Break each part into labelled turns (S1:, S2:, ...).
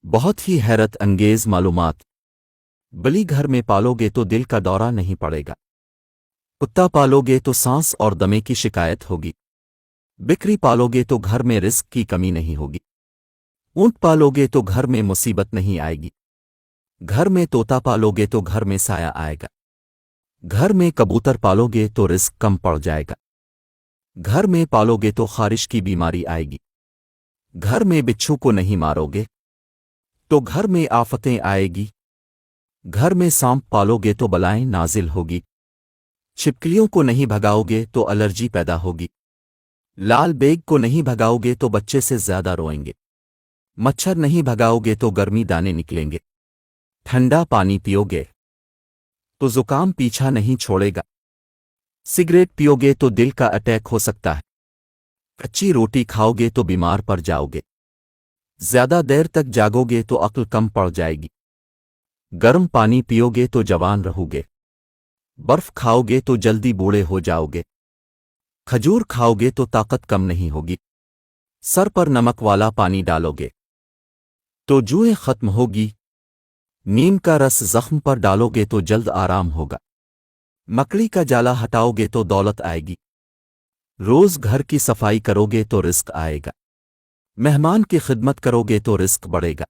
S1: بہت ہی حیرت انگیز معلومات۔ بلی گھر میں پالوگے تو دل کا دورہ نہیں پڑے گا۔ کتا پالوگے تو سانس اور دمے کی شکایت ہوگی۔ بکری پالوگے تو گھر میں رزق کی کمی نہیں ہوگی۔ اونٹ پالوگے تو گھر میں مصیبت نہیں آئے گی۔ گھر میں طوطا پالوگے تو گھر میں سایہ آئے گا۔ گھر میں کبوتر پالوگے تو رزق کم پڑ جائے گا۔ گھر میں پالوگے تو خارش کی بیماری آئے گی۔ گھر میں بچھو کو نہیں ماروگے تو گھر میں آفتیں آئے گی۔ گھر میں سانپ پالوگے تو بلائیں نازل ہوگی۔ چھپکلیوں کو نہیں بھگاؤ گے تو الرجی پیدا ہوگی۔ لال بیگ کو نہیں بھگاؤ گے تو بچے سے زیادہ روئیں گے۔ مچھر نہیں بھگاؤ گے تو گرمی دانے نکلیں گے۔ ٹھنڈا پانی پیو گے تو زکام پیچھا نہیں چھوڑے گا۔ سگریٹ پیو گے تو دل کا اٹیک ہو سکتا ہے۔ کچی روٹی کھاؤ گے تو بیمار پڑ جاؤ گے۔ زیادہ دیر تک جاگو گے تو عقل کم پڑ جائے گی۔ گرم پانی پیو گے تو جوان رہو گے۔ برف کھاؤ گے تو جلدی بوڑھے ہو جاؤ گے۔ کھجور کھاؤ گے تو طاقت کم نہیں ہوگی۔ سر پر نمک والا پانی ڈالو گے تو جوئیں ختم ہوگی۔ نیم کا رس زخم پر ڈالو گے تو جلد آرام ہوگا۔ مکڑی کا جالا ہٹاؤ گے تو دولت آئے گی۔ روز گھر کی صفائی کرو گے تو رزق آئے گا۔ مہمان کی خدمت کرو گے تو رزق بڑھے گا۔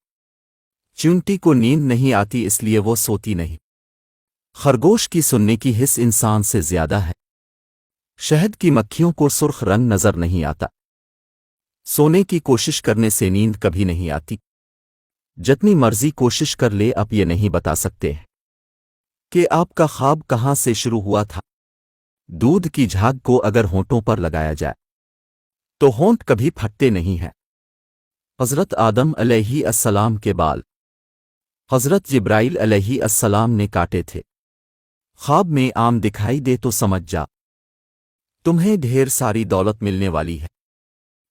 S1: چونٹی کو نیند نہیں آتی اس لیے وہ سوتی نہیں۔ خرگوش کی سننے کی حس انسان سے زیادہ ہے۔ شہد کی مکھیوں کو سرخ رنگ نظر نہیں آتا۔ سونے کی کوشش کرنے سے نیند کبھی نہیں آتی۔ جتنی مرضی کوشش کر لے آپ یہ نہیں بتا سکتے کہ آپ کا خواب کہاں سے شروع ہوا تھا۔ دودھ کی جھاگ کو اگر ہونٹوں پر لگایا جائے تو ہونٹ کبھی پھٹتے نہیں ہیں۔ حضرت آدم علیہ السلام کے بال حضرت جبرائیل علیہ السلام نے کاٹے تھے۔ خواب میں آم دکھائی دے تو سمجھ جا تمہیں ڈھیر ساری دولت ملنے والی ہے۔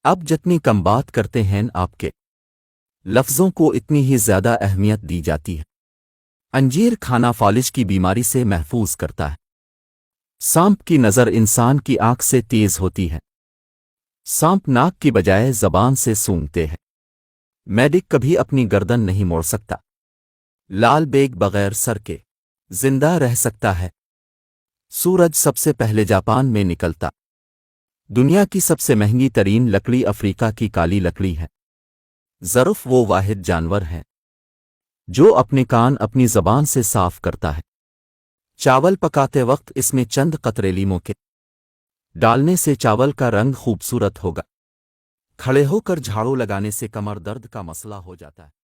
S1: اب جتنی کم بات کرتے ہیں آپ کے لفظوں کو اتنی ہی زیادہ اہمیت دی جاتی ہے۔ انجیر کھانا فالج کی بیماری سے محفوظ کرتا ہے۔ سانپ کی نظر انسان کی آنکھ سے تیز ہوتی ہے۔ سانپ ناک کی بجائے زبان سے سونگتے ہیں۔ میڈک کبھی اپنی گردن نہیں موڑ سکتا۔ لال بیگ بغیر سر کے زندہ رہ سکتا ہے۔ سورج سب سے پہلے جاپان میں نکلتا۔ دنیا کی سب سے مہنگی ترین لکڑی افریقہ کی کالی لکڑی ہے۔ ظرف وہ واحد جانور ہے جو اپنے کان اپنی زبان سے صاف کرتا ہے۔ چاول پکاتے وقت اس میں چند قطرے لیموں کے ڈالنے سے چاول کا رنگ خوبصورت ہوگا۔ کھڑے ہو کر جھاڑو لگانے سے کمر درد کا مسئلہ ہو جاتا ہے۔